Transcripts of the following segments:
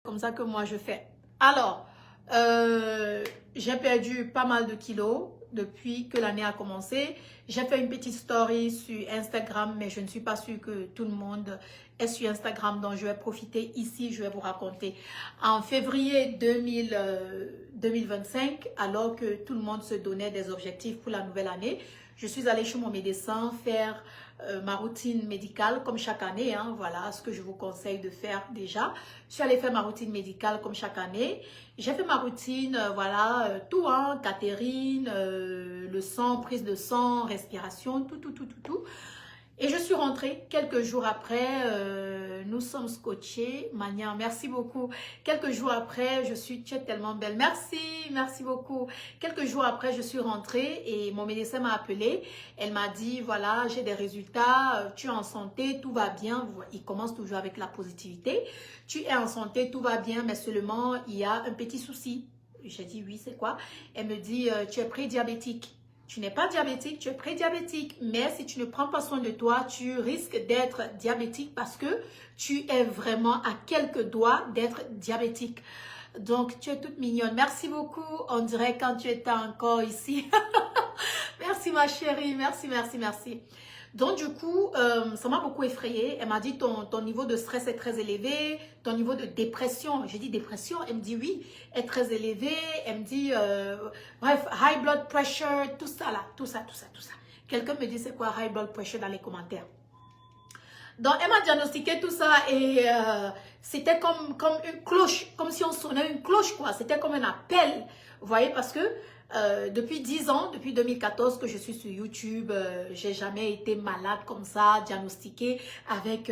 Comme ça que moi je fais. Alors, j'ai perdu pas mal de kilos depuis que l'année a commencé. J'ai fait une petite story sur Instagram, mais je ne suis pas sûre que tout le monde est sur Instagram, donc je vais profiter ici, je vais vous raconter. En février 2025, alors que tout le monde se donnait des objectifs pour la nouvelle année, je suis allée chez mon médecin faire ma routine médicale comme chaque année, hein, voilà ce que je vous conseille de faire déjà. Je suis allée faire ma routine médicale comme chaque année. J'ai fait ma routine, voilà, tout, hein, Catherine, le sang, prise de sang, respiration, tout. Et je suis rentrée quelques jours après, nous sommes scotchés. Mania, merci beaucoup. Quelques jours après, tu es tellement belle. Merci beaucoup. Quelques jours après, je suis rentrée et mon médecin m'a appelée. Elle m'a dit, voilà, j'ai des résultats, tu es en santé, tout va bien. Il commence toujours avec la positivité. Tu es en santé, tout va bien, mais seulement il y a un petit souci. J'ai dit, oui, c'est quoi? Elle me dit, tu es prédiabétique. Tu n'es pas diabétique, tu es prédiabétique. Mais si tu ne prends pas soin de toi, tu risques d'être diabétique parce que tu es vraiment à quelques doigts d'être diabétique. Donc, tu es toute mignonne. Merci beaucoup. On dirait quand tu étais encore ici. Merci ma chérie. Merci. Donc, du coup, ça m'a beaucoup effrayée. Elle m'a dit, ton niveau de stress est très élevé, ton niveau de dépression. J'ai dit, dépression? Elle me dit, oui, est très élevé. Elle me dit, bref, high blood pressure, tout ça là, tout ça. Quelqu'un me dit, c'est quoi high blood pressure dans les commentaires? Donc, elle m'a diagnostiqué tout ça et c'était comme une cloche, comme si on sonnait une cloche, quoi. C'était comme un appel, vous voyez, parce que depuis 10 ans, depuis 2014 que je suis sur YouTube, j'ai jamais été malade comme ça, diagnostiquée avec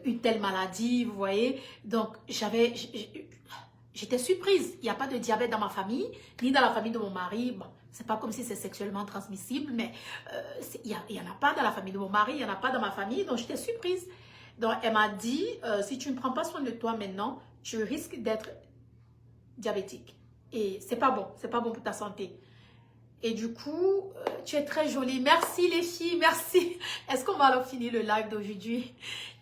une telle maladie, vous voyez. Donc, j'étais surprise. Il n'y a pas de diabète dans ma famille, ni dans la famille de mon mari. Bon, c'est pas comme si c'est sexuellement transmissible, mais il n'y en a pas dans la famille de mon mari, il n'y en a pas dans ma famille, donc j'étais surprise. Donc, elle m'a dit, si tu ne prends pas soin de toi maintenant, tu risques d'être diabétique. Et c'est pas bon pour ta santé. Et du coup, tu es très jolie. Merci les filles, merci. Est-ce qu'on va alors finir le live d'aujourd'hui?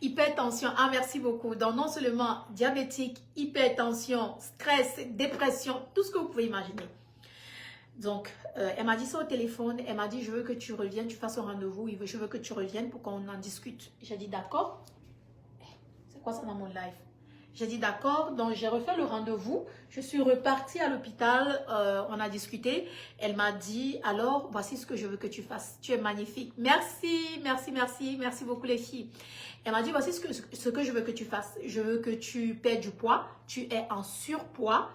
Hypertension, ah merci beaucoup. Donc non seulement diabétique, hypertension, stress, dépression, tout ce que vous pouvez imaginer. Donc, elle m'a dit ça au téléphone. Elle m'a dit, je veux que tu reviennes, tu fasses un rendez-vous. Je veux que tu reviennes pour qu'on en discute. J'ai dit, d'accord. C'est quoi ça dans mon live? J'ai dit d'accord, donc j'ai refait le rendez-vous. Je suis repartie à l'hôpital, on a discuté. Elle m'a dit, alors, voici ce que je veux que tu fasses. Tu es magnifique. Merci beaucoup les filles. Elle m'a dit, voici ce que je veux que tu fasses. Je veux que tu perdes du poids. Tu es en surpoids.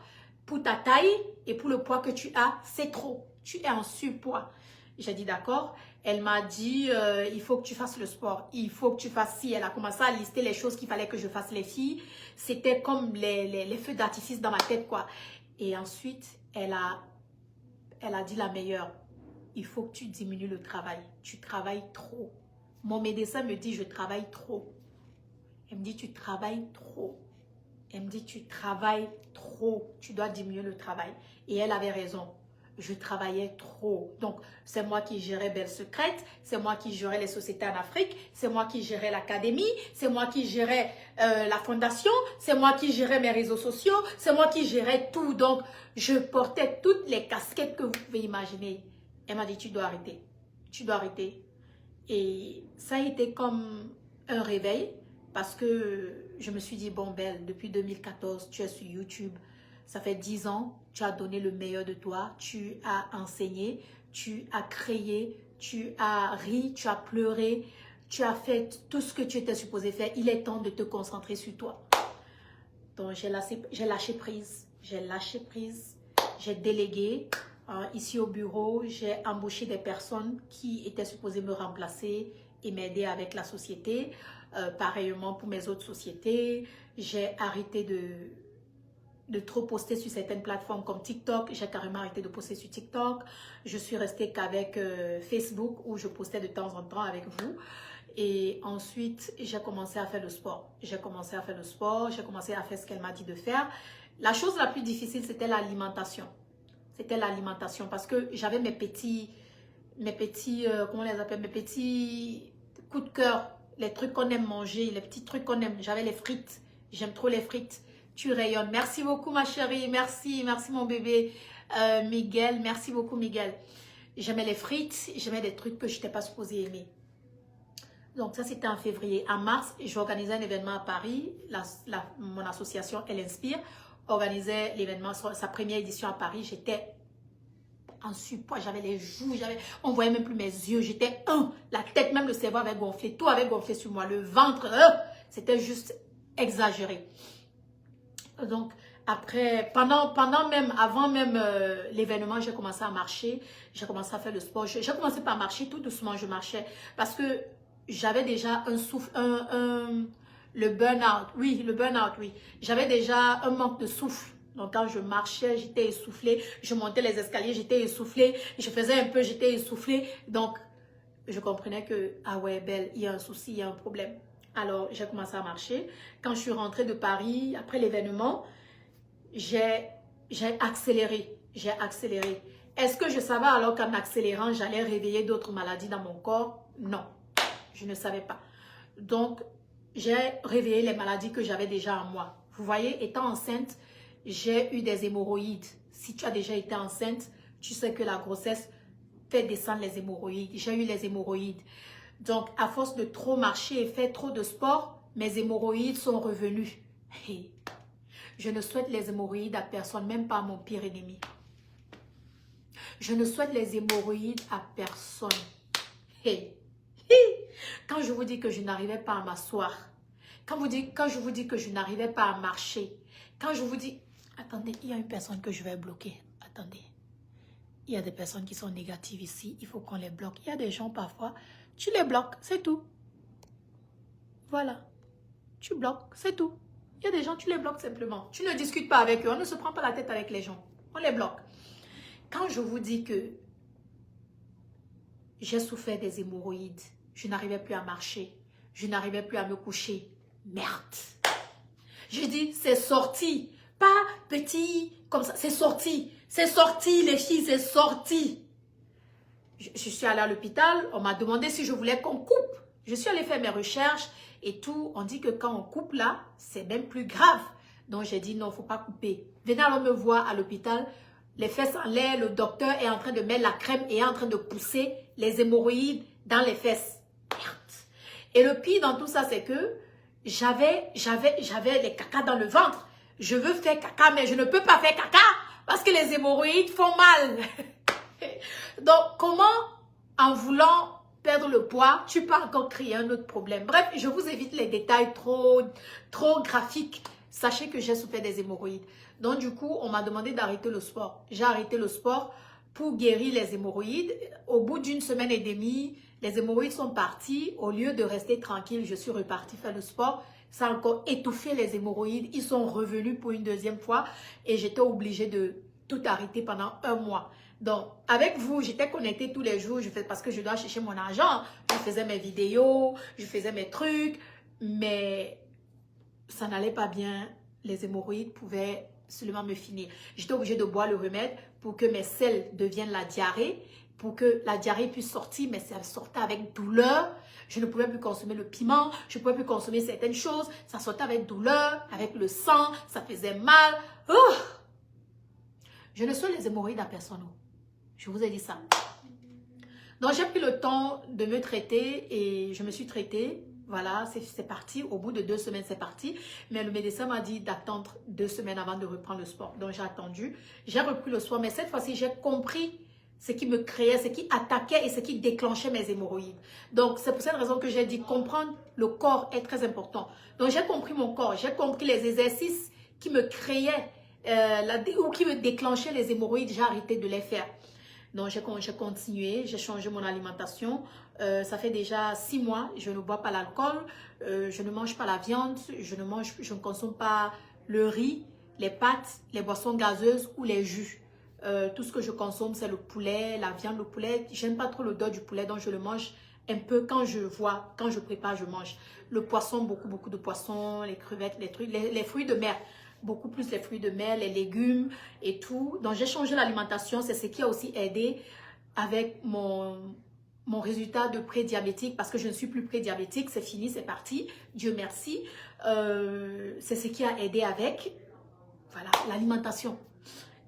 Pour ta taille et pour le poids que tu as, c'est trop. Tu es en surpoids. J'ai dit d'accord. Elle m'a dit, il faut que tu fasses le sport. Il faut que tu fasses ci. Elle a commencé à lister les choses qu'il fallait que je fasse, les filles. C'était comme les feux d'artifice dans ma tête, quoi. Et ensuite, elle a dit la meilleure. Il faut que tu diminues le travail. Tu travailles trop. Mon médecin me dit, je travaille trop. Elle me dit, tu travailles trop. Elle me dit, tu travailles trop. Tu dois diminuer le travail. Et elle avait raison. Je travaillais trop. Donc, c'est moi qui gérais Belle Secrète, c'est moi qui gérais les sociétés en Afrique, c'est moi qui gérais l'académie, c'est moi qui gérais la fondation, c'est moi qui gérais mes réseaux sociaux, c'est moi qui gérais tout. Donc, je portais toutes les casquettes que vous pouvez imaginer. Elle m'a dit, tu dois arrêter. Tu dois arrêter. Et ça a été comme un réveil parce que je me suis dit, bon, Belle, depuis 2014, tu es sur YouTube. Ça fait 10 ans, tu as donné le meilleur de toi, tu as enseigné, tu as créé, tu as ri, tu as pleuré, tu as fait tout ce que tu étais supposé faire. Il est temps de te concentrer sur toi. Donc, j'ai lâché prise, j'ai délégué. Ici au bureau, j'ai embauché des personnes qui étaient supposées me remplacer et m'aider avec la société. Pareillement pour mes autres sociétés, j'ai arrêté de trop poster sur certaines plateformes comme TikTok. J'ai carrément arrêté de poster sur TikTok. Je suis restée qu'avec Facebook où je postais de temps en temps avec vous. Et ensuite, j'ai commencé à faire le sport. J'ai commencé à faire ce qu'elle m'a dit de faire. La chose la plus difficile, c'était l'alimentation. C'était l'alimentation parce que j'avais mes petits, comment on les appelle, mes petits coups de cœur. Les trucs qu'on aime manger, les petits trucs qu'on aime. J'avais les frites. J'aime trop les frites. Tu rayonnes. Merci beaucoup, ma chérie. Merci, merci, mon bébé. Miguel, merci beaucoup, Miguel. J'aimais les frites, j'aimais des trucs que je n'étais pas supposée aimer. Donc, ça, c'était en février. En mars, j'organisais un événement à Paris. Mon association, Elle Inspire, organisait l'événement, sa première édition à Paris. J'étais en surpoids, j'avais les joues, on ne voyait même plus mes yeux. J'étais la tête, même le cerveau avait gonflé. Tout avait gonflé sur moi. Le ventre, c'était juste exagéré. Donc, après, avant même l'événement, j'ai commencé à marcher. J'ai commencé à faire le sport. J'ai commencé par marcher tout doucement, je marchais. Parce que j'avais déjà un souffle, le burn-out. Oui, le burn-out, oui. J'avais déjà un manque de souffle. Donc, quand je marchais, j'étais essoufflée. Je montais les escaliers, j'étais essoufflée. Je faisais un peu, j'étais essoufflée. Donc, je comprenais que, ah ouais, Belle, il y a un souci, il y a un problème. Alors, j'ai commencé à marcher. Quand je suis rentrée de Paris, après l'événement, j'ai accéléré. J'ai accéléré. Est-ce que je savais alors qu'en accélérant, j'allais réveiller d'autres maladies dans mon corps? Non, je ne savais pas. Donc, j'ai réveillé les maladies que j'avais déjà en moi. Vous voyez, étant enceinte, j'ai eu des hémorroïdes. Si tu as déjà été enceinte, tu sais que la grossesse fait descendre les hémorroïdes. J'ai eu les hémorroïdes. Donc, à force de trop marcher et faire trop de sport, mes hémorroïdes sont revenus. Hey. Je ne souhaite les hémorroïdes à personne, même pas à mon pire ennemi. Je ne souhaite les hémorroïdes à personne. Hey. Hey. Quand je vous dis que je n'arrivais pas à m'asseoir, quand je vous dis que je n'arrivais pas à marcher, quand je vous dis... Attendez, il y a une personne que je vais bloquer. Attendez. Il y a des personnes qui sont négatives ici. Il faut qu'on les bloque. Il y a des gens parfois, tu les bloques, c'est tout. Voilà. Tu bloques, c'est tout. Il y a des gens, tu les bloques simplement. Tu ne discutes pas avec eux. On ne se prend pas la tête avec les gens. On les bloque. Quand je vous dis que j'ai souffert des hémorroïdes, je n'arrivais plus à marcher, je n'arrivais plus à me coucher. Merde. Je dis, c'est sorti. Pas petit, comme ça. C'est sorti. C'est sorti, les filles, c'est sorti. Je suis allée à l'hôpital. On m'a demandé si je voulais qu'on coupe. Je suis allée faire mes recherches et tout. On dit que quand on coupe là, c'est même plus grave. Donc, j'ai dit non, il ne faut pas couper. Venez alors me voir à l'hôpital. Les fesses en l'air, le docteur est en train de mettre la crème et est en train de pousser les hémorroïdes dans les fesses. Merde. Et le pire dans tout ça, c'est que j'avais les caca dans le ventre. Je veux faire caca, mais je ne peux pas faire caca parce que les hémorroïdes font mal. Donc, comment, en voulant perdre le poids, tu peux encore créer un autre problème? Bref, je vous évite les détails trop graphiques. Sachez que j'ai souffert des hémorroïdes. Donc, du coup, on m'a demandé d'arrêter le sport. J'ai arrêté le sport pour guérir les hémorroïdes. Au bout d'une semaine et demie, les hémorroïdes sont partis. Au lieu de rester tranquille, je suis repartie faire le sport. Ça a encore étouffé les hémorroïdes. Ils sont revenus pour une deuxième fois et j'étais obligée de tout arrêter pendant 1 mois. Donc, avec vous, j'étais connectée tous les jours parce que je dois chercher mon argent. Je faisais mes vidéos, je faisais mes trucs, mais ça n'allait pas bien. Les hémorroïdes pouvaient seulement me finir. J'étais obligée de boire le remède pour que mes selles deviennent la diarrhée, pour que la diarrhée puisse sortir, mais ça sortait avec douleur. Je ne pouvais plus consommer le piment, je ne pouvais plus consommer certaines choses. Ça sortait avec douleur, avec le sang, ça faisait mal. Oh! Je ne souhaite les hémorroïdes à personne. Je vous ai dit ça. Donc, j'ai pris le temps de me traiter et je me suis traitée. Voilà, c'est parti. Au bout de 2 semaines, c'est parti. Mais le médecin m'a dit d'attendre 2 semaines avant de reprendre le sport. Donc, j'ai attendu. J'ai repris le sport. Mais cette fois-ci, j'ai compris ce qui me créait, ce qui attaquait et ce qui déclenchait mes hémorroïdes. Donc, c'est pour cette raison que j'ai dit comprendre le corps est très important. Donc, j'ai compris mon corps. J'ai compris les exercices qui me créaient ou qui me déclenchaient les hémorroïdes. J'ai arrêté de les faire. Donc, j'ai continué, j'ai changé mon alimentation. Ça fait déjà 6 mois, je ne bois pas l'alcool, je ne mange pas la viande, je ne consomme pas le riz, les pâtes, les boissons gazeuses ou les jus. Tout ce que je consomme, c'est le poulet, la viande, le poulet. J'aime pas trop l'odeur du poulet, donc je le mange un peu quand je vois, quand je prépare, je mange. Le poisson, beaucoup de poissons, les crevettes, les trucs, les fruits de mer. Beaucoup plus les fruits de mer, les légumes et tout. Donc, j'ai changé l'alimentation. C'est ce qui a aussi aidé avec mon résultat de prédiabétique parce que je ne suis plus prédiabétique. C'est fini, c'est parti. Dieu merci. C'est ce qui a aidé avec. Voilà, l'alimentation.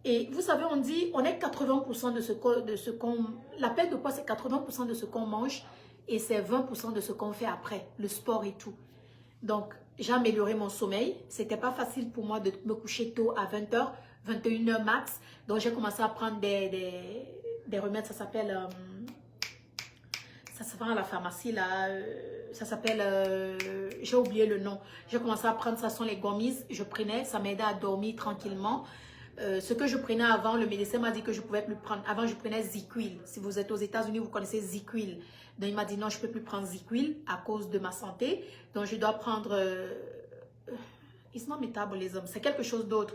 Et vous savez, on dit, on est 80% de ce qu'on... La perte de poids, c'est 80% de ce qu'on mange et c'est 20% de ce qu'on fait après, le sport et tout. Donc, j'ai amélioré mon sommeil. C'était pas facile pour moi de me coucher tôt à 20h, 21h max. Donc, j'ai commencé à prendre des remèdes, ça s'appelle... ça se vend à la pharmacie, là. Ça s'appelle... j'ai oublié le nom. J'ai commencé à prendre, ça sont les gommis. Je prenais, ça m'aidait à dormir tranquillement. Ce que je prenais avant, le médecin m'a dit que je pouvais plus prendre. Avant, je prenais ZzzQuil. Si vous êtes aux États-Unis, vous connaissez ZzzQuil. Donc, il m'a dit non, je ne peux plus prendre ZzzQuil à cause de ma santé. Donc, je dois prendre... It's not metabolism. C'est quelque chose d'autre.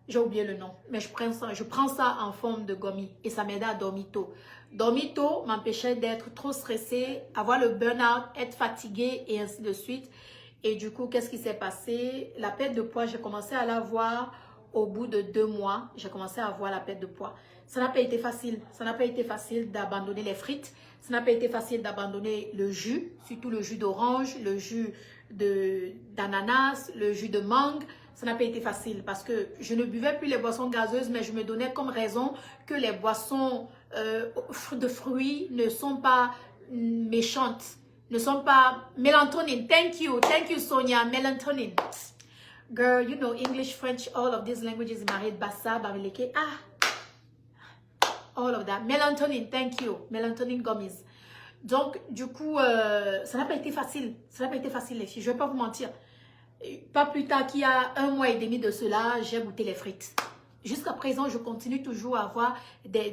J'ai oublié le nom. Mais je prends ça en forme de gommis. Et ça m'aidait à dormir tôt. Dormir tôt m'empêchait d'être trop stressée, avoir le burn-out, être fatiguée et ainsi de suite. Et du coup, qu'est-ce qui s'est passé? La perte de poids, j'ai commencé à la voir... Au bout de 2 mois, j'ai commencé à avoir la perte de poids. Ça n'a pas été facile. Ça n'a pas été facile d'abandonner les frites. Ça n'a pas été facile d'abandonner le jus, surtout le jus d'orange, le jus d'ananas, le jus de mangue. Ça n'a pas été facile parce que je ne buvais plus les boissons gazeuses, mais je me donnais comme raison que les boissons de fruits ne sont pas méchantes, ne sont pas mélatonine. Thank you Sonia, mélatonine. Girl, you know English, French, all of these languages, Marid, Bassa, Barileke, all of that. Melatonin, thank you. Melatonin gummies. Donc, du coup, ça n'a pas été facile. Ça n'a pas été facile, les filles. Je ne vais pas vous mentir. Pas plus tard qu'il y a 1 mois et demi de cela, j'ai goûté les frites. Jusqu'à présent, je continue toujours à avoir des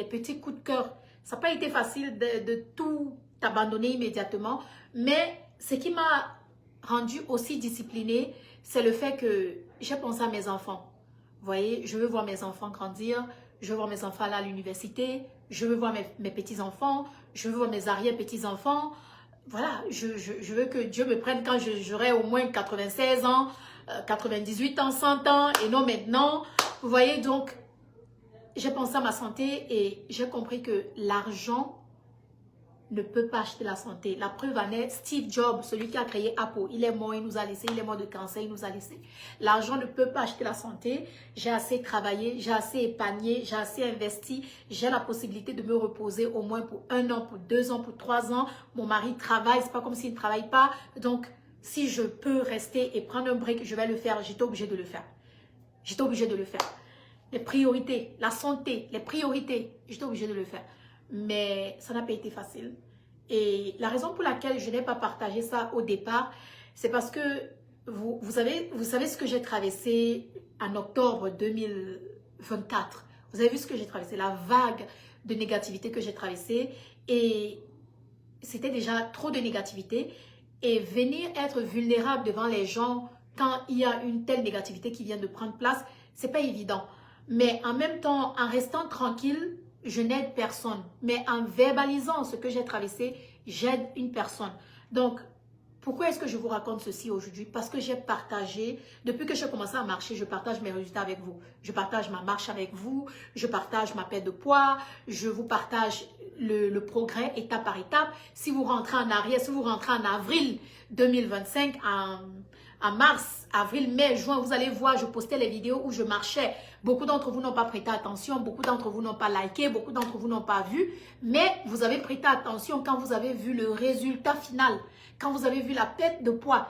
petits coups de cœur. Ça n'a pas été facile de tout abandonner immédiatement. Mais ce qui m'a rendue aussi disciplinée, c'est le fait que j'ai pensé à mes enfants. Vous voyez, je veux voir mes enfants grandir, je veux voir mes enfants aller à l'université, je veux voir mes petits-enfants, je veux voir mes arrière-petits-enfants. Voilà, je veux que Dieu me prenne quand j'aurai au moins 96 ans, 98 ans, 100 ans, et non maintenant. Vous voyez, donc, j'ai pensé à ma santé et j'ai compris que l'argent ne peut pas acheter la santé. La preuve en est, Steve Jobs, celui qui a créé Apple, il est mort, il nous a laissé, il est mort de cancer, il nous a laissé. L'argent ne peut pas acheter la santé. J'ai assez travaillé, j'ai assez épargné, j'ai assez investi. J'ai la possibilité de me reposer au moins pour 1 an, pour 2 ans, pour 3 ans. Mon mari travaille, c'est pas comme s'il ne travaille pas. Donc, si je peux rester et prendre un break, je vais le faire. J'étais obligée de le faire. J'étais obligée de le faire. Les priorités, la santé, les priorités, j'étais obligée de le faire. Mais ça n'a pas été facile. Et la raison pour laquelle je n'ai pas partagé ça au départ, c'est parce que vous savez ce que j'ai traversé en octobre 2024. Vous avez vu ce que j'ai traversé, la vague de négativité que j'ai traversée. Et c'était déjà trop de négativité. Et venir être vulnérable devant les gens quand il y a une telle négativité qui vient de prendre place, c'est pas évident. Mais en même temps, en restant tranquille, je n'aide personne, mais en verbalisant ce que j'ai traversé, j'aide une personne. Donc, pourquoi est-ce que je vous raconte ceci aujourd'hui? Parce que j'ai partagé, depuis que j'ai commencé à marcher, je partage mes résultats avec vous. Je partage ma marche avec vous, je partage ma perte de poids, je vous partage le progrès étape par étape. Si vous rentrez en arrière, si vous rentrez en avril 2025, en mars, avril, mai, juin, vous allez voir, je postais les vidéos où je marchais. Beaucoup d'entre vous n'ont pas prêté attention, beaucoup d'entre vous n'ont pas liké, beaucoup d'entre vous n'ont pas vu. Mais vous avez prêté attention quand vous avez vu le résultat final, quand vous avez vu la perte de poids.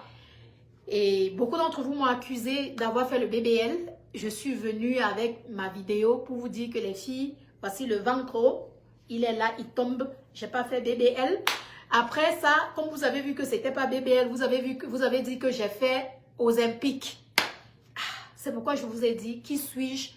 Et beaucoup d'entre vous m'ont accusé d'avoir fait le BBL. Je suis venue avec ma vidéo pour vous dire que les filles, voici le ventre haut. Il est là, il tombe. Je n'ai pas fait BBL. Après ça, comme vous avez vu que c'était pas BBL, vous avez dit que j'ai fait Ozempic. C'est pourquoi je vous ai dit, qui suis-je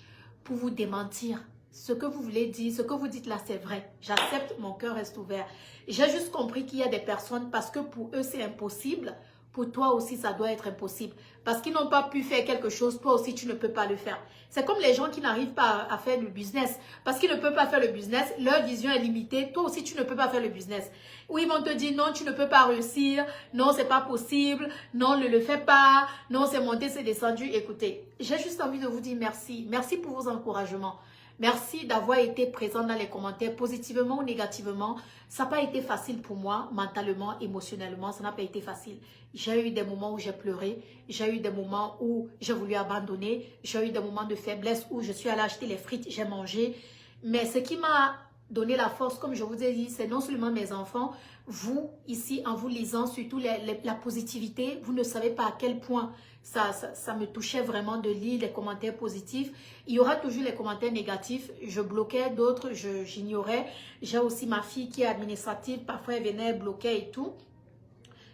pour vous démentir? Ce que vous voulez dire, ce que vous dites là, c'est vrai. J'accepte, mon cœur reste ouvert. J'ai juste compris qu'il y a des personnes, parce que pour eux, c'est impossible. Pour toi aussi, ça doit être impossible. Parce qu'ils n'ont pas pu faire quelque chose, toi aussi, tu ne peux pas le faire. C'est comme les gens qui n'arrivent pas à faire le business. Parce qu'ils ne peuvent pas faire le business, leur vision est limitée. Toi aussi, tu ne peux pas faire le business. Ou ils vont te dire, non, tu ne peux pas réussir. Non, c'est pas possible. Non, ne le fais pas. Non, c'est monté, c'est descendu. Écoutez, j'ai juste envie de vous dire merci. Merci pour vos encouragements. Merci d'avoir été présent dans les commentaires, positivement ou négativement. Ça n'a pas été facile pour moi, mentalement, émotionnellement, ça n'a pas été facile. J'ai eu des moments où j'ai pleuré, j'ai eu des moments où j'ai voulu abandonner, j'ai eu des moments de faiblesse où je suis allée acheter les frites, j'ai mangé. Mais ce qui m'a donné la force, comme je vous ai dit, c'est non seulement mes enfants, vous, ici, en vous lisant, surtout la positivité, vous ne savez pas à quel point ça me touchait vraiment de lire les commentaires positifs. Il y aura toujours les commentaires négatifs. Je bloquais d'autres, j'ignorais. J'ai aussi ma fille qui est administrative. Parfois, elle venait, elle bloquait et tout.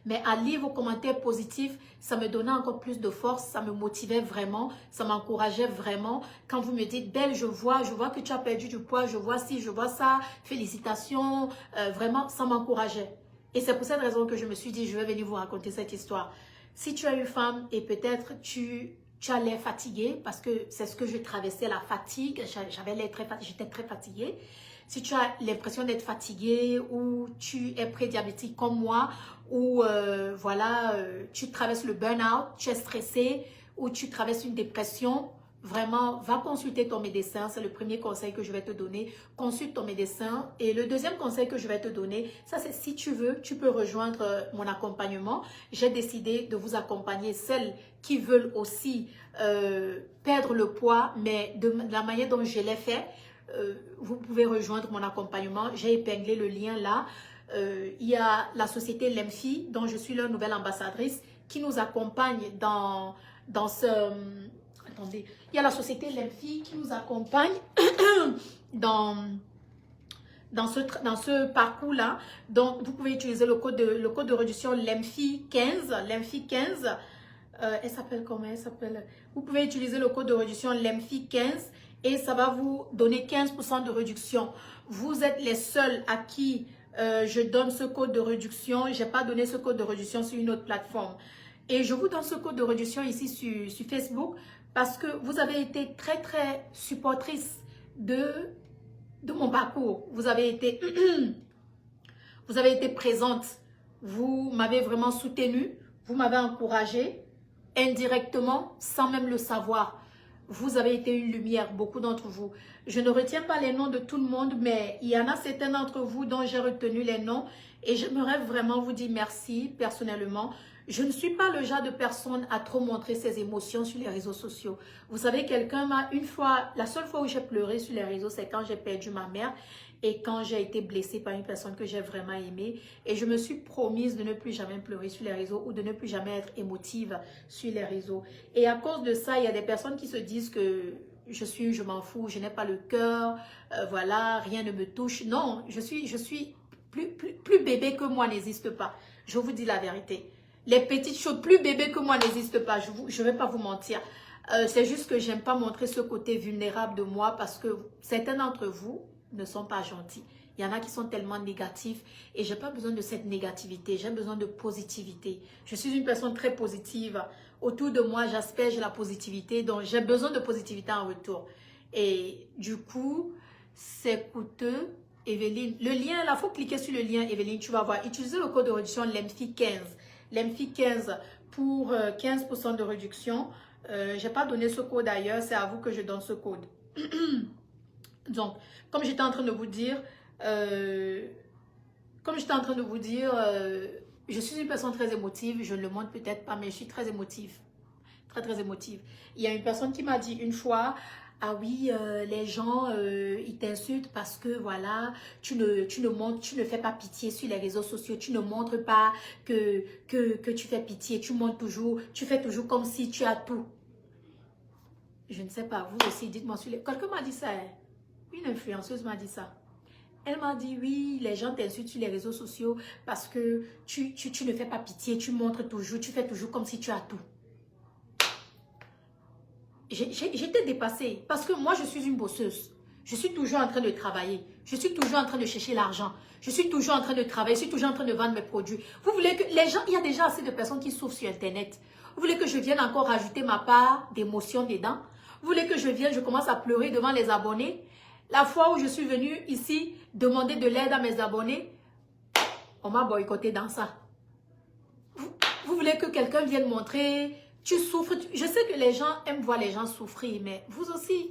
Mais à lire vos commentaires positifs, ça me donnait encore plus de force, ça me motivait vraiment, ça m'encourageait vraiment. Quand vous me dites, Belle, je vois que tu as perdu du poids, je vois ci, je vois ça, félicitations, vraiment, ça m'encourageait. Et c'est pour cette raison que je me suis dit, je vais venir vous raconter cette histoire. Si tu as une femme et peut-être tu as l'air fatigué, parce que c'est ce que je traversais, la fatigue, j'étais très fatiguée. Si tu as l'impression d'être fatigué ou tu es prédiabétique comme moi, ou voilà, tu traverses le burn-out, tu es stressé ou tu traverses une dépression, vraiment, va consulter ton médecin. C'est le premier conseil que je vais te donner. Consulte ton médecin. Et le deuxième conseil que je vais te donner, ça c'est si tu veux, tu peux rejoindre mon accompagnement. J'ai décidé de vous accompagner, celles qui veulent aussi perdre le poids, mais de la manière dont je l'ai fait. Vous pouvez rejoindre mon accompagnement. J'ai épinglé le lien là. Il y a la société Lemfi, dont je suis leur nouvelle ambassadrice, qui nous accompagne dans ce... Attendez. Il y a la société Lemfi qui nous accompagne dans ce parcours-là. Donc, vous pouvez utiliser le code de réduction Lemfi 15. Lemfi 15. Elle s'appelle comment? Elle s'appelle... Vous pouvez utiliser le code de réduction Lemfi 15 et ça va vous donner 15% de réduction. Vous êtes les seuls à qui je donne ce code de réduction. Je n'ai pas donné ce code de réduction sur une autre plateforme. Et je vous donne ce code de réduction ici sur Facebook parce que vous avez été très, très supportrice de mon parcours. Vous avez été présente. Vous m'avez vraiment soutenue. Vous m'avez encouragée indirectement, sans même le savoir. Vous avez été une lumière, beaucoup d'entre vous. Je ne retiens pas les noms de tout le monde, mais il y en a certains d'entre vous dont j'ai retenu les noms. Et j'aimerais vraiment vous dire merci personnellement. Je ne suis pas le genre de personne à trop montrer ses émotions sur les réseaux sociaux. Vous savez, quelqu'un m'a une fois, la seule fois où j'ai pleuré sur les réseaux, c'est quand j'ai perdu ma mère et quand j'ai été blessée par une personne que j'ai vraiment aimée. Et je me suis promise de ne plus jamais pleurer sur les réseaux ou de ne plus jamais être émotive sur les réseaux. Et à cause de ça, il y a des personnes qui se disent que je m'en fous, je n'ai pas le cœur, voilà, rien ne me touche. Non, je suis plus bébé que moi n'existe pas. Je vous dis la vérité. Les petites choses, plus bébé que moi n'existe pas. Je ne vais pas vous mentir. C'est juste que j'aime pas montrer ce côté vulnérable de moi parce que certains d'entre vous ne sont pas gentils. Il y en a qui sont tellement négatifs et j'ai pas besoin de cette négativité. J'ai besoin de positivité. Je suis une personne très positive. Autour de moi, j'asperge la positivité. Donc, j'ai besoin de positivité en retour. Et du coup, c'est coûteux. Evelyne, le lien, là, il faut cliquer sur le lien, Evelyne, tu vas voir. Utilisez le code de réduction LEMFI 15. LEMFI 15 pour 15% de réduction. Je n'ai pas donné ce code ailleurs, c'est à vous que je donne ce code. Donc, comme j'étais en train de vous dire, je suis une personne très émotive. Je ne le montre peut-être pas, mais je suis très émotive. Très, très émotive. Il y a une personne qui m'a dit une fois, ah oui, les gens, ils t'insultent parce que voilà, tu ne fais pas pitié sur les réseaux sociaux. Tu ne montres pas que tu fais pitié. Tu montres toujours, tu fais toujours comme si tu as tout. Je ne sais pas, vous aussi, dites-moi sur les... Quelqu'un m'a dit ça, hein? Une influenceuse m'a dit ça. Elle m'a dit, oui, les gens t'insultent sur les réseaux sociaux parce que tu ne fais pas pitié, tu montres toujours, tu fais toujours comme si tu as tout. J'étais dépassée parce que moi, je suis une bosseuse. Je suis toujours en train de travailler. Je suis toujours en train de chercher l'argent. Je suis toujours en train de travailler. Je suis toujours en train de vendre mes produits. Vous voulez que les gens, il y a déjà assez de personnes qui souffrent sur Internet. Vous voulez que je vienne encore rajouter ma part d'émotion dedans? Vous voulez que je commence à pleurer devant les abonnés? La fois où je suis venue ici demander de l'aide à mes abonnés, on m'a boycotté dans ça. Vous voulez que quelqu'un vienne montrer, tu souffres. Je sais que les gens aiment voir les gens souffrir, mais vous aussi,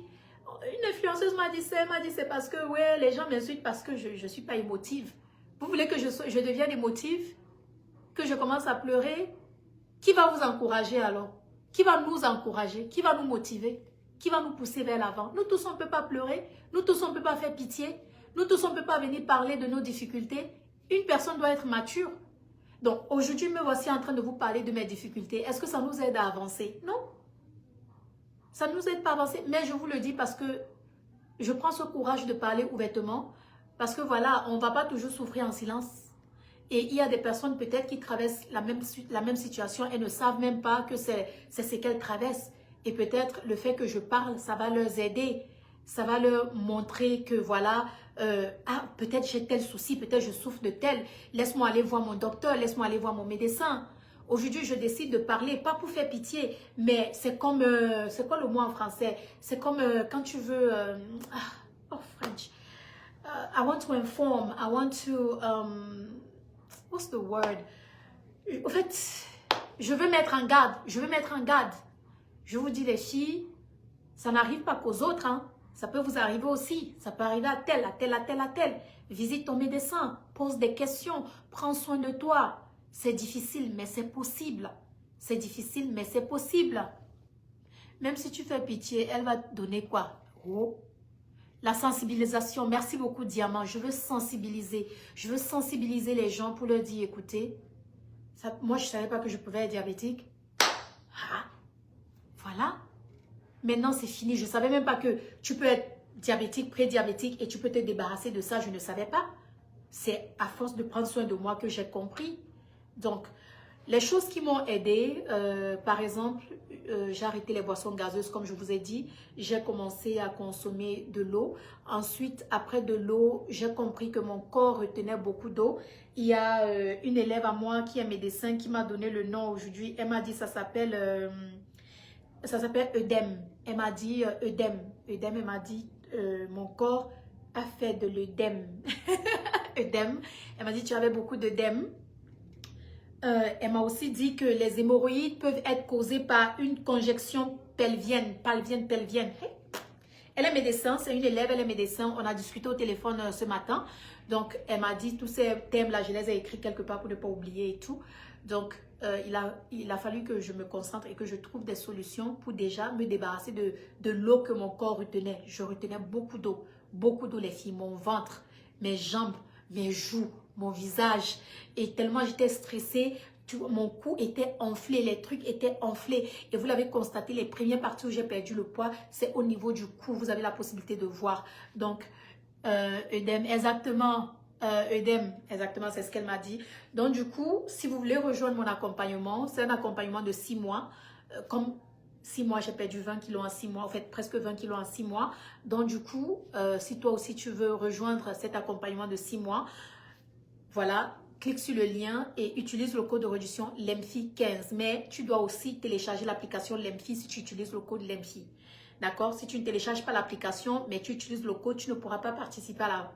Une influenceuse m'a dit ça, elle m'a dit c'est parce que ouais, les gens m'insultent parce que je ne suis pas émotive. Vous voulez que je devienne émotive? Que je commence à pleurer? Qui va vous encourager alors? Qui va nous encourager? Qui va nous motiver? Qui va nous pousser vers l'avant? Nous tous, on ne peut pas pleurer. Nous tous, on ne peut pas faire pitié. Nous tous, on ne peut pas venir parler de nos difficultés. Une personne doit être mature. Donc, aujourd'hui, me voici en train de vous parler de mes difficultés. Est-ce que ça nous aide à avancer? Non. Ça ne nous aide pas à avancer. Mais je vous le dis parce que je prends ce courage de parler ouvertement. Parce que voilà, on ne va pas toujours souffrir en silence. Et il y a des personnes peut-être qui traversent la même situation et ne savent même pas que c'est ce qu'elles traversent. Et peut-être le fait que je parle, ça va leur aider. Ça va leur montrer que voilà, ah, peut-être j'ai tel souci, peut-être je souffre de tel. Laisse-moi aller voir mon docteur, laisse-moi aller voir mon médecin. Aujourd'hui, je décide de parler, pas pour faire pitié, mais c'est comme, c'est quoi le mot en français? C'est comme quand tu veux, oh French. I want to inform, I want to, what's the word? En fait, je veux mettre en garde, je veux mettre en garde. Je vous dis les filles, ça n'arrive pas qu'aux autres, hein. Ça peut vous arriver aussi, ça peut arriver à tel, à tel, à tel, à tel. Visite ton médecin, pose des questions, prends soin de toi. C'est difficile, mais c'est possible. C'est difficile, mais c'est possible. Même si tu fais pitié, elle va te donner quoi? Oh. La sensibilisation. Merci beaucoup, Diamant. Je veux sensibiliser. Je veux sensibiliser les gens pour leur dire, écoutez, ça, moi, je ne savais pas que je pouvais être diabétique. Ah, voilà. Maintenant, c'est fini. Je ne savais même pas que tu peux être diabétique, prédiabétique et tu peux te débarrasser de ça. Je ne savais pas. C'est à force de prendre soin de moi que j'ai compris. Donc, les choses qui m'ont aidé, par exemple, j'ai arrêté les boissons gazeuses, comme je vous ai dit. J'ai commencé à consommer de l'eau. Ensuite, après de l'eau, j'ai compris que mon corps retenait beaucoup d'eau. Il y a une élève à moi qui est médecin qui m'a donné le nom aujourd'hui. Elle m'a dit ça s'appelle œdème. Elle m'a dit œdème. Œdème, elle m'a dit mon corps a fait de l'œdème. Œdème. Elle m'a dit tu avais beaucoup d'œdème. Elle m'a aussi dit que les hémorroïdes peuvent être causées par une congestion pelvienne. Elle est médecin, c'est une élève, elle est médecin. On a discuté au téléphone ce matin. Donc, elle m'a dit tous ces thèmes-là, je les ai écrits quelque part pour ne pas oublier et tout. Donc, il a fallu que je me concentre et que je trouve des solutions pour déjà me débarrasser de l'eau que mon corps retenait. Je retenais beaucoup d'eau les filles, mon ventre, mes jambes, mes joues, mon visage. Et tellement j'étais stressée, mon cou était enflé, les trucs étaient enflés. Et vous l'avez constaté, les premières parties où j'ai perdu le poids, c'est au niveau du cou. Vous avez la possibilité de voir. Donc, œdème, exactement. Œdème, exactement, c'est ce qu'elle m'a dit. Donc, du coup, si vous voulez rejoindre mon accompagnement, c'est un accompagnement de 6 mois. Comme 6 mois, j'ai perdu 20 kilos en 6 mois, en fait, presque 20 kilos en 6 mois. Donc, du coup, si toi aussi tu veux rejoindre cet accompagnement de 6 mois, voilà, clique sur le lien et utilise le code de réduction LEMFI15. Mais tu dois aussi télécharger l'application LEMFI si tu utilises le code LEMFI. D'accord? Si tu ne télécharges pas l'application, mais tu utilises le code, tu ne pourras pas participer à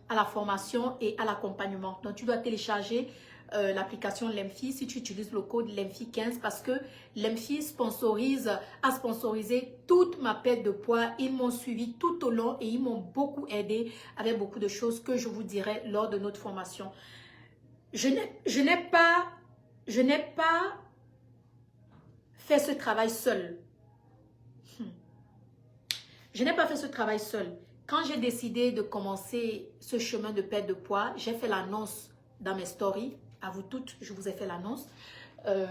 la formation et à l'accompagnement. Donc, tu dois télécharger l'application LEMFI si tu utilises le code LEMFI15 parce que LEMFI a sponsorisé toute ma perte de poids. Ils m'ont suivi tout au long et ils m'ont beaucoup aidé avec beaucoup de choses que je vous dirai lors de notre formation. Je n'ai pas fait ce travail seul. Je n'ai pas fait ce travail seul. Quand j'ai décidé de commencer ce chemin de perte de poids, j'ai fait l'annonce dans mes stories. À vous toutes, je vous ai fait l'annonce. Un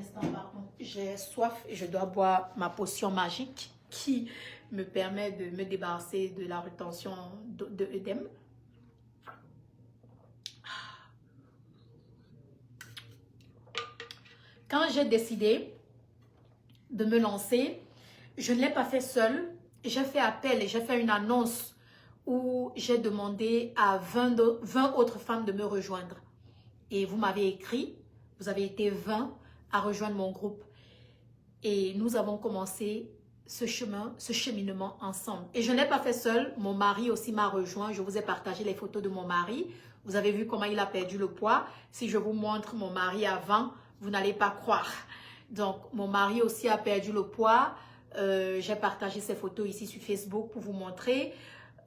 instant, pardon. J'ai soif et je dois boire ma potion magique qui me permet de me débarrasser de la rétention de œdème. Quand j'ai décidé de me lancer, je ne l'ai pas fait seule. J'ai fait appel et j'ai fait une annonce où j'ai demandé à 20 autres femmes de me rejoindre. Et vous m'avez écrit, vous avez été 20 à rejoindre mon groupe. Et nous avons commencé ce cheminement ensemble. Et je ne l'ai pas fait seul, mon mari aussi m'a rejoint. Je vous ai partagé les photos de mon mari. Vous avez vu comment il a perdu le poids. Si je vous montre mon mari avant, vous n'allez pas croire. Donc, mon mari aussi a perdu le poids. J'ai partagé ces photos ici sur Facebook pour vous montrer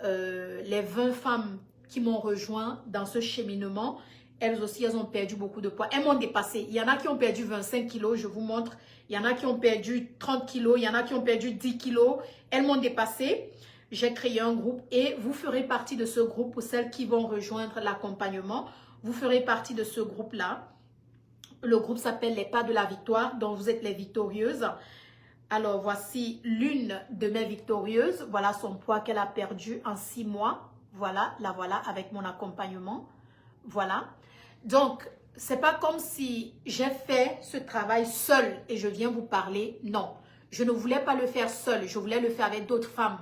les 20 femmes qui m'ont rejoint dans ce cheminement. Elles aussi, elles ont perdu beaucoup de poids. Elles m'ont dépassé. Il y en a qui ont perdu 25 kilos, je vous montre. Il y en a qui ont perdu 30 kilos. Il y en a qui ont perdu 10 kilos. Elles m'ont dépassé. J'ai créé un groupe et vous ferez partie de ce groupe pour celles qui vont rejoindre l'accompagnement. Vous ferez partie de ce groupe-là. Le groupe s'appelle Les Pas de la Victoire, dont vous êtes les victorieuses. Alors, voici l'une de mes victorieuses. Voilà son poids qu'elle a perdu en 6 mois. Voilà, la voilà avec mon accompagnement. Voilà. Donc, c'est pas comme si j'ai fait ce travail seule et je viens vous parler. Non, je ne voulais pas le faire seule. Je voulais le faire avec d'autres femmes.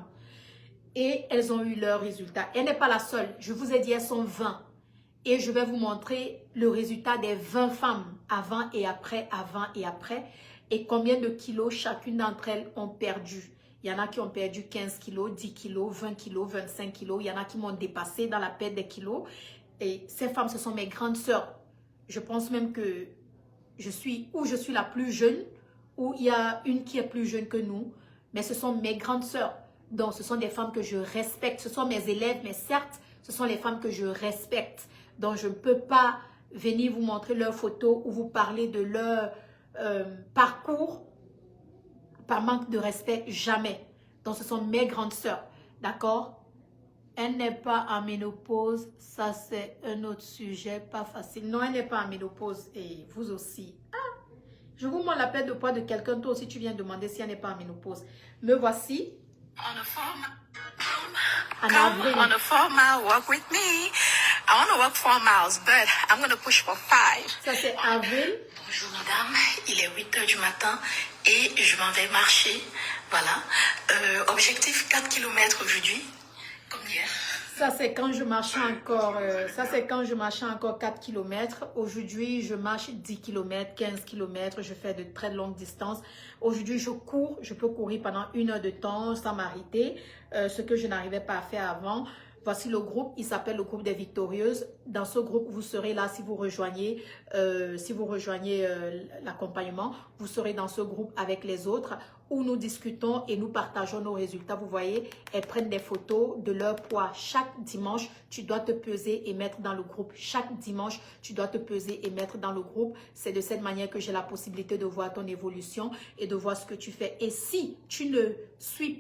Et elles ont eu leurs résultats. Elle n'est pas la seule. Je vous ai dit, elles sont 20. Et je vais vous montrer le résultat des 20 femmes avant et après, et combien de kilos chacune d'entre elles ont perdu. Il y en a qui ont perdu 15 kilos, 10 kilos, 20 kilos, 25 kilos. Il y en a qui m'ont dépassé dans la perte des kilos. Et ces femmes, ce sont mes grandes sœurs. Je pense même que je suis la plus jeune, ou il y a une qui est plus jeune que nous. Mais ce sont mes grandes sœurs. Donc, ce sont des femmes que je respecte. Ce sont mes élèves, mais certes, ce sont les femmes que je respecte. Donc, je ne peux pas venir vous montrer leurs photos ou vous parler de leur parcours par manque de respect, jamais. Donc, ce sont mes grandes sœurs, d'accord? Elle n'est pas en ménopause, ça c'est un autre sujet, pas facile. Non, elle n'est pas en ménopause et vous aussi. Ah, je vous montre la perte de poids de quelqu'un, toi aussi tu viens demander si elle n'est pas en ménopause. Me voici. En avril. On a 4-mile walk with me. I want to walk 4 miles, but I'm going to push for 5. Ça, c'est avril. Bonjour, madame. Il est 8 h du matin et je m'en vais marcher. Voilà. Objectif 4 km aujourd'hui, comme hier. Ça, c'est quand je marchais encore, 4 km. Aujourd'hui, je marche 10 km, 15 km. Je fais de très longues distances. Aujourd'hui, je cours. Je peux courir pendant 1 heure de temps sans m'arrêter. Ce que je n'arrivais pas à faire avant. Voici le groupe, il s'appelle le groupe des victorieuses. Dans ce groupe, vous serez là si vous rejoignez, l'accompagnement. Vous serez dans ce groupe avec les autres où nous discutons et nous partageons nos résultats. Vous voyez, elles prennent des photos de leur poids. Chaque dimanche, tu dois te peser et mettre dans le groupe. Chaque dimanche, tu dois te peser et mettre dans le groupe. C'est de cette manière que j'ai la possibilité de voir ton évolution et de voir ce que tu fais. Et si tu ne suis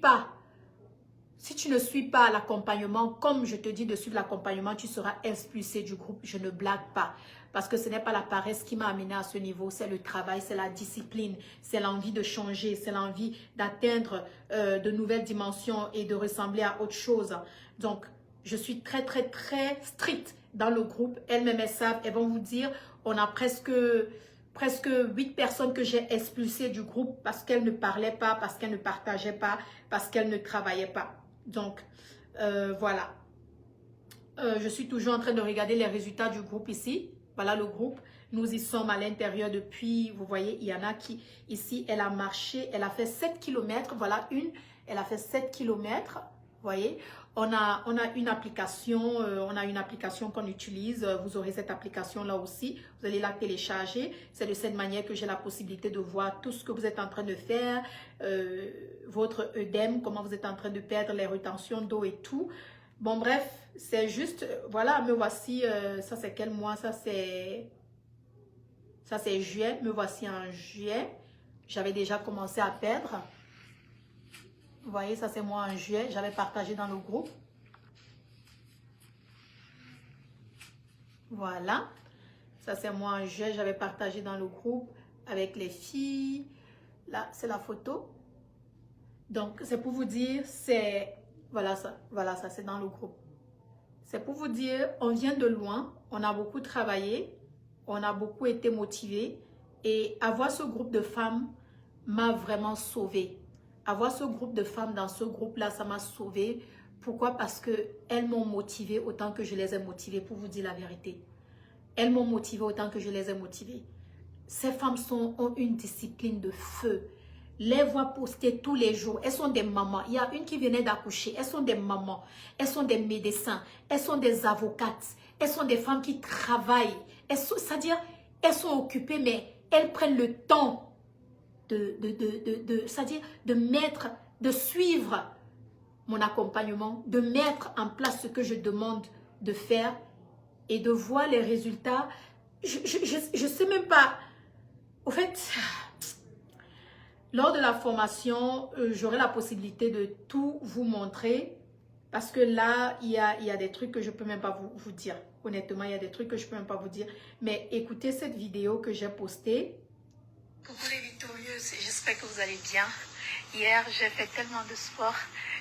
pas l'accompagnement, comme je te dis de suivre l'accompagnement, tu seras expulsé du groupe. Je ne blague pas. Parce que ce n'est pas la paresse qui m'a amené à ce niveau. C'est le travail, c'est la discipline, c'est l'envie de changer, c'est l'envie d'atteindre de nouvelles dimensions et de ressembler à autre chose. Donc, je suis très, très, très stricte dans le groupe. Elles-mêmes, elles savent, elles vont vous dire, on a presque 8 personnes que j'ai expulsées du groupe parce qu'elles ne parlaient pas, parce qu'elles ne partageaient pas, parce qu'elles ne travaillaient pas. Donc, voilà. Je suis toujours en train de regarder les résultats du groupe ici. Voilà le groupe. Nous y sommes à l'intérieur depuis, vous voyez, il y en a qui, ici, elle a marché, elle a fait 7 km. Voilà une, elle a fait 7 km. Vous voyez, on a une application, qu'on utilise. Vous aurez cette application là aussi. Vous allez la télécharger. C'est de cette manière que j'ai la possibilité de voir tout ce que vous êtes en train de faire, votre œdème, comment vous êtes en train de perdre les rétentions d'eau et tout. Bon, bref, c'est juste, voilà, me voici, ça c'est quel mois? Ça c'est juillet, me voici en juillet. J'avais déjà commencé à perdre. Vous voyez, ça c'est moi en juillet, j'avais partagé dans le groupe. Voilà, ça c'est moi en juillet, j'avais partagé dans le groupe avec les filles. Là, c'est la photo. Donc, c'est pour vous dire, c'est... Voilà ça c'est dans le groupe. C'est pour vous dire, on vient de loin, on a beaucoup travaillé, on a beaucoup été motivés. Et avoir ce groupe de femmes m'a vraiment sauvée. Avoir ce groupe de femmes dans ce groupe-là, ça m'a sauvée. Pourquoi? Parce qu'elles m'ont motivée autant que je les ai motivées, pour vous dire la vérité. Elles m'ont motivée autant que je les ai motivées. Ces femmes ont une discipline de feu. Les voix postées tous les jours. Elles sont des mamans. Il y a une qui venait d'accoucher. Elles sont des mamans. Elles sont des médecins. Elles sont des avocates. Elles sont des femmes qui travaillent. C'est-à-dire, elles sont occupées, mais elles prennent le temps c'est-à-dire de suivre mon accompagnement, de mettre en place ce que je demande de faire et de voir les résultats. Je sais même pas. Au fait, lors de la formation, j'aurai la possibilité de tout vous montrer parce que là, il y a des trucs que je peux même pas vous dire. Honnêtement, il y a des trucs que je peux même pas vous dire. Mais écoutez cette vidéo que j'ai postée. Coucou les victorieuses, j'espère que vous allez bien. Hier, j'ai fait tellement de sport.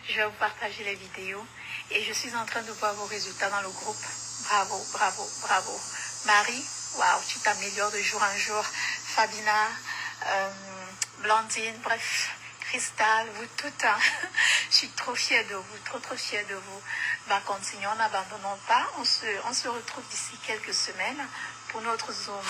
Je vais vous partager les vidéos et je suis en train de voir vos résultats dans le groupe. Bravo, bravo, bravo. Marie, waouh, tu t'améliores de jour en jour. Fabina, Blandine, bref, Cristal, vous toutes. Hein. Je suis trop fière de vous, trop fière de vous. Bah, continuons, n'abandonnons pas. On se retrouve d'ici quelques semaines pour notre Zoom.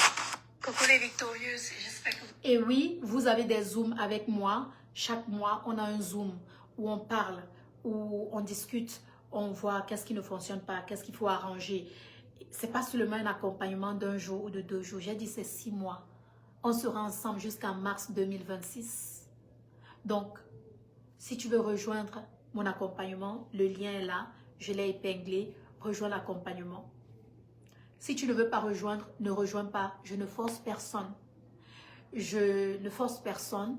Coucou les victorieuses, j'espère que vous... Et oui, vous avez des Zooms avec moi. Chaque mois, on a un Zoom où on parle, où on discute, on voit qu'est-ce qui ne fonctionne pas, qu'est-ce qu'il faut arranger. C'est pas seulement un accompagnement d'un jour ou de 2 jours. J'ai dit c'est 6 mois. On sera ensemble jusqu'en mars 2026. Donc, si tu veux rejoindre mon accompagnement, le lien est là. Je l'ai épinglé. Rejoins l'accompagnement. Si tu ne veux pas rejoindre, ne rejoins pas. Je ne force personne. Je ne force personne.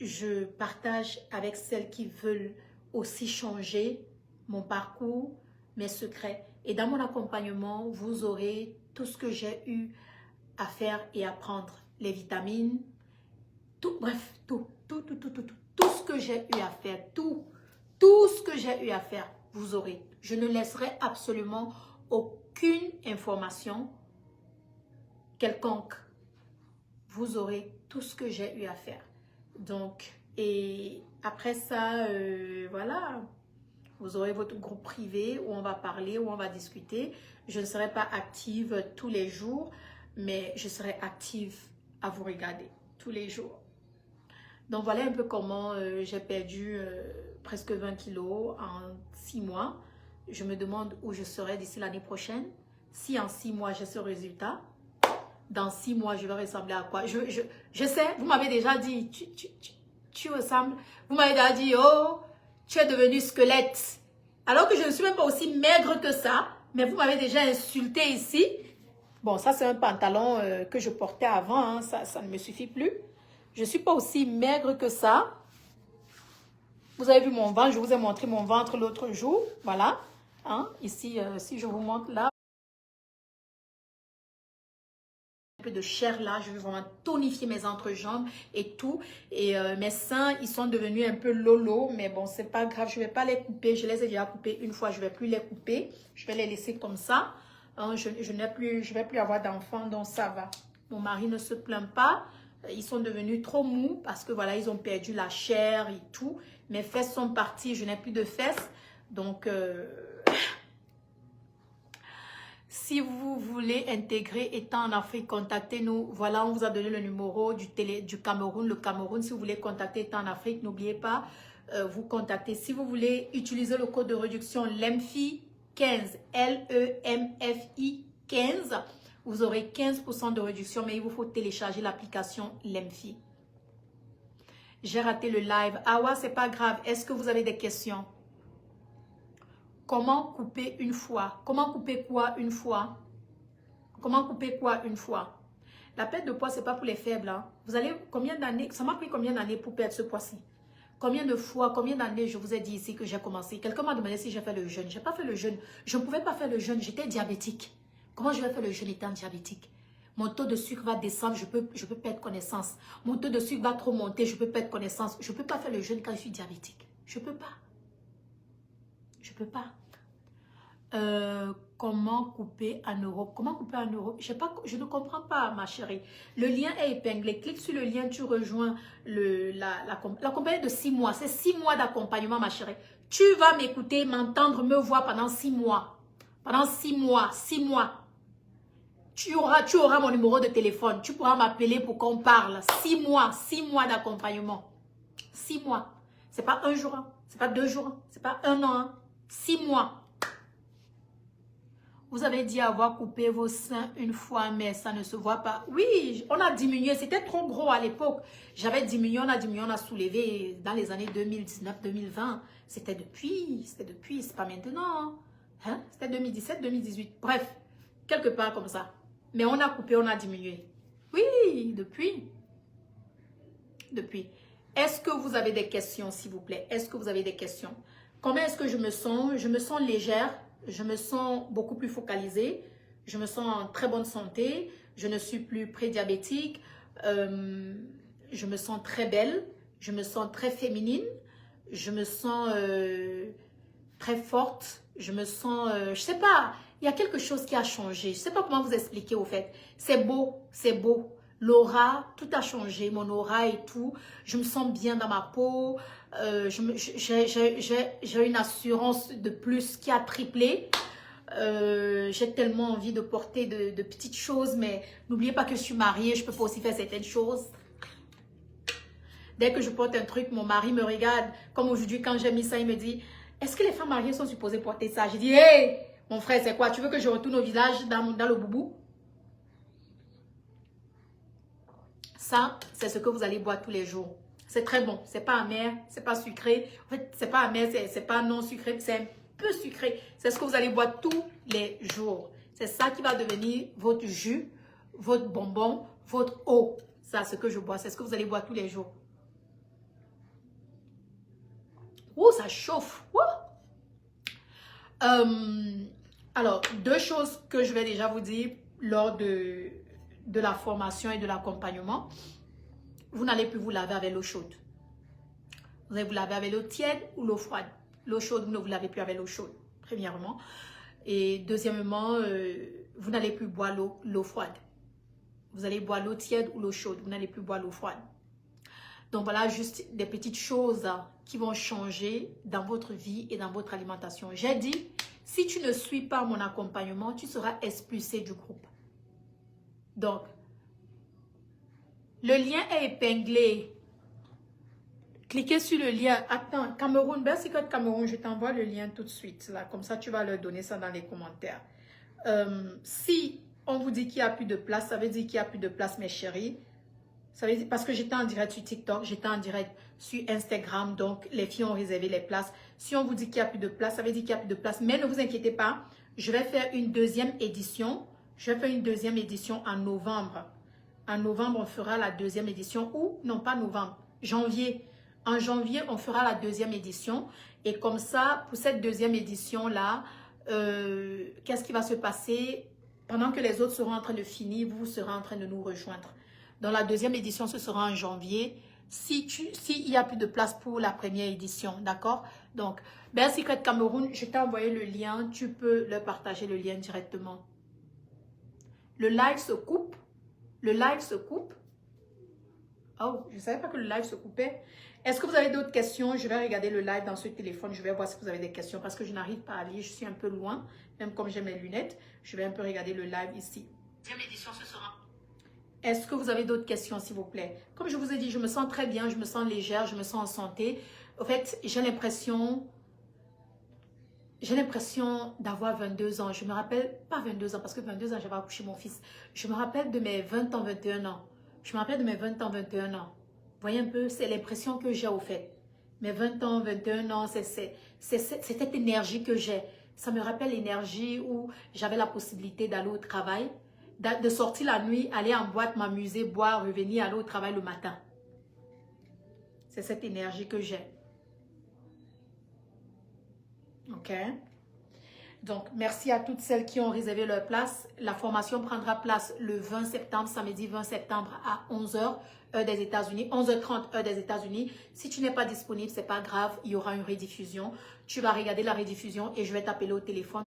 Je partage avec celles qui veulent aussi changer mon parcours, mes secrets. Et dans mon accompagnement, vous aurez tout ce que j'ai eu à faire et apprendre. Les vitamines, tout, bref, tout ce que j'ai eu à faire, tout ce que j'ai eu à faire, vous aurez. Je ne laisserai absolument aucune information quelconque. Vous aurez tout ce que j'ai eu à faire. Donc, et après ça, voilà, vous aurez votre groupe privé où on va parler, où on va discuter. Je ne serai pas active tous les jours, mais je serai active à vous regarder tous les jours. Donc, voilà un peu comment j'ai perdu presque 20 kilos en 6 mois. Je me demande où je serai d'ici l'année prochaine. Si en 6 mois, j'ai ce résultat, dans 6 mois, je vais ressembler à quoi? Je sais, vous m'avez déjà dit, tu ressembles. Vous m'avez déjà dit, oh, tu es devenu squelette. Alors que je ne suis même pas aussi maigre que ça. Mais vous m'avez déjà insulté ici. Bon, ça c'est un pantalon que je portais avant. Hein, ça ne me suffit plus. Je ne suis pas aussi maigre que ça. Vous avez vu mon ventre. Je vous ai montré mon ventre l'autre jour. Voilà. Hein, ici, si je vous montre là. De chair là, je vais vraiment tonifier mes entrejambes et tout, et mes seins ils sont devenus un peu lolo, mais bon c'est pas grave, je vais pas les couper, je les ai déjà coupés une fois, je vais plus les couper, je vais les laisser comme ça, hein, je vais plus avoir d'enfants, donc ça va. Mon mari ne se plaint pas, ils sont devenus trop mous parce que voilà, ils ont perdu la chair et tout, mes fesses sont parties, je n'ai plus de fesses, donc si vous voulez intégrer étant en Afrique, contactez-nous. Voilà, on vous a donné le numéro du Cameroun. Le Cameroun, si vous voulez contacter étant en Afrique, n'oubliez pas, vous contactez. Si vous voulez utiliser le code de réduction LEMFI 15, L-E-M-F-I 15, vous aurez 15% de réduction, mais il vous faut télécharger l'application LEMFI. J'ai raté le live. Ah ouais, c'est pas grave. Est-ce que vous avez des questions? Comment couper une fois? Comment couper quoi une fois? Comment couper quoi une fois? La perte de poids, ce n'est pas pour les faibles. Hein. Vous allez, combien d'années? Ça m'a pris combien d'années pour perdre ce poids-ci? Combien de fois, combien d'années je vous ai dit ici que j'ai commencé? Quelqu'un m'a demandé si j'ai fait le jeûne. Je n'ai pas fait le jeûne. Je ne pouvais pas faire le jeûne. J'étais diabétique. Comment je vais faire le jeûne étant diabétique? Mon taux de sucre va descendre, je peux perdre connaissance. Mon taux de sucre va trop monter, je peux perdre connaissance. Je ne peux pas faire le jeûne quand je suis diabétique. Je ne peux pas. Je ne peux pas. Comment couper en Europe? Comment couper en Europe? Je ne comprends pas, ma chérie. Le lien est épinglé. Clique sur le lien, tu rejoins l'accompagnement de 6 mois. C'est 6 mois d'accompagnement, ma chérie. Tu vas m'écouter, m'entendre, me voir pendant 6 mois. Pendant 6 mois, 6 mois. Tu auras mon numéro de téléphone. Tu pourras m'appeler pour qu'on parle. 6 mois d'accompagnement. 6 mois. C'est pas un jour, hein. C'est pas 2 jours, hein. C'est pas un an, hein. 6 mois. Vous avez dit avoir coupé vos seins une fois, mais ça ne se voit pas. Oui, on a diminué. C'était trop gros à l'époque. J'avais diminué, on a soulevé dans les années 2019-2020. C'était depuis, c'est pas maintenant. Hein? C'était 2017, 2018. Bref, quelque part comme ça. Mais on a coupé, on a diminué. Oui, depuis. Est-ce que vous avez des questions, s'il vous plaît? Est-ce que vous avez des questions? Comment est-ce que je me sens? Je me sens légère. Je me sens beaucoup plus focalisée. Je me sens en très bonne santé. Je ne suis plus prédiabétique. Je me sens très belle. Je me sens très féminine. Je me sens très forte. Je me sens... je sais pas. Il y a quelque chose qui a changé. Je sais pas comment vous expliquer au fait. C'est beau. C'est beau. L'aura, tout a changé. Mon aura et tout. Je me sens bien dans ma peau. J'ai une assurance de plus qui a triplé. J'ai tellement envie de porter de petites choses, mais n'oubliez pas que je suis mariée, je peux pas aussi faire certaines choses. Dès que je porte un truc, mon mari me regarde. Comme aujourd'hui, quand j'ai mis ça, il me dit, est-ce que les femmes mariées sont supposées porter ça? J'ai dit, hey, mon frère, c'est quoi? Tu veux que je retourne au village dans le boubou? Ça, c'est ce que vous allez boire tous les jours. C'est très bon. C'est pas amer, c'est pas sucré. En fait, c'est pas amer, c'est pas non sucré, c'est un peu sucré. C'est ce que vous allez boire tous les jours. C'est ça qui va devenir votre jus, votre bonbon, votre eau. Ça, ce que je bois, c'est ce que vous allez boire tous les jours. Oh, ça chauffe. Alors, deux choses que je vais déjà vous dire lors de la formation et de l'accompagnement. Vous n'allez plus vous laver avec l'eau chaude. Vous allez vous laver avec l'eau tiède ou l'eau froide. L'eau chaude, vous ne vous lavez plus avec l'eau chaude, premièrement. Et deuxièmement, vous n'allez plus boire l'eau froide. Vous allez boire l'eau tiède ou l'eau chaude. Vous n'allez plus boire l'eau froide. Donc voilà, juste des petites choses qui vont changer dans votre vie et dans votre alimentation. J'ai dit, si tu ne suis pas mon accompagnement, tu seras expulsé du groupe. Donc, le lien est épinglé. Cliquez sur le lien. Attends, Cameroun, merci code Cameroun, je t'envoie le lien tout de suite. Là, comme ça, tu vas leur donner ça dans les commentaires. Si on vous dit qu'il n'y a plus de place, ça veut dire qu'il n'y a plus de place, mes chéris. Ça veut dire, parce que j'étais en direct sur TikTok, j'étais en direct sur Instagram, donc les filles ont réservé les places. Si on vous dit qu'il n'y a plus de place, ça veut dire qu'il n'y a plus de place. Mais ne vous inquiétez pas, je vais faire une deuxième édition. Je vais faire une deuxième édition en novembre. En novembre, on fera la deuxième édition. Ou, non pas novembre, janvier. En janvier, on fera la deuxième édition. Et comme ça, pour cette deuxième édition-là, qu'est-ce qui va se passer? Pendant que les autres seront en train de finir, vous serez en train de nous rejoindre. Dans la deuxième édition, ce sera en janvier. S'il n'y a plus de place pour la première édition, d'accord? Donc, Ben Secret Cameroun, je t'ai envoyé le lien. Tu peux leur partager le lien directement. Le live se coupe. Le live se coupe. Oh, je ne savais pas que le live se coupait. Est-ce que vous avez d'autres questions? Je vais regarder le live dans ce téléphone. Je vais voir si vous avez des questions parce que je n'arrive pas à lire. Je suis un peu loin. Même comme j'ai mes lunettes, je vais un peu regarder le live ici. Deuxième édition, ce sera... Est-ce que vous avez d'autres questions, s'il vous plaît? Comme je vous ai dit, je me sens très bien. Je me sens légère. Je me sens en santé. En fait, j'ai l'impression d'avoir 22 ans. Je me rappelle, pas 22 ans, parce que 22 ans, j'avais accouché mon fils. Je me rappelle de mes 20 ans, 21 ans. Je me rappelle de mes 20 ans, 21 ans. Vous voyez un peu, c'est l'impression que j'ai au fait. Mes 20 ans, 21 ans, c'est cette énergie que j'ai. Ça me rappelle l'énergie où j'avais la possibilité d'aller au travail, de sortir la nuit, aller en boîte, m'amuser, boire, revenir, aller au travail le matin. C'est cette énergie que j'ai. Ok. Donc, merci à toutes celles qui ont réservé leur place. La formation prendra place le 20 septembre, samedi 20 septembre à 11h, heure des États-Unis, 11h30, heure des États-Unis. Si tu n'es pas disponible, c'est pas grave, il y aura une rediffusion. Tu vas regarder la rediffusion et je vais t'appeler au téléphone.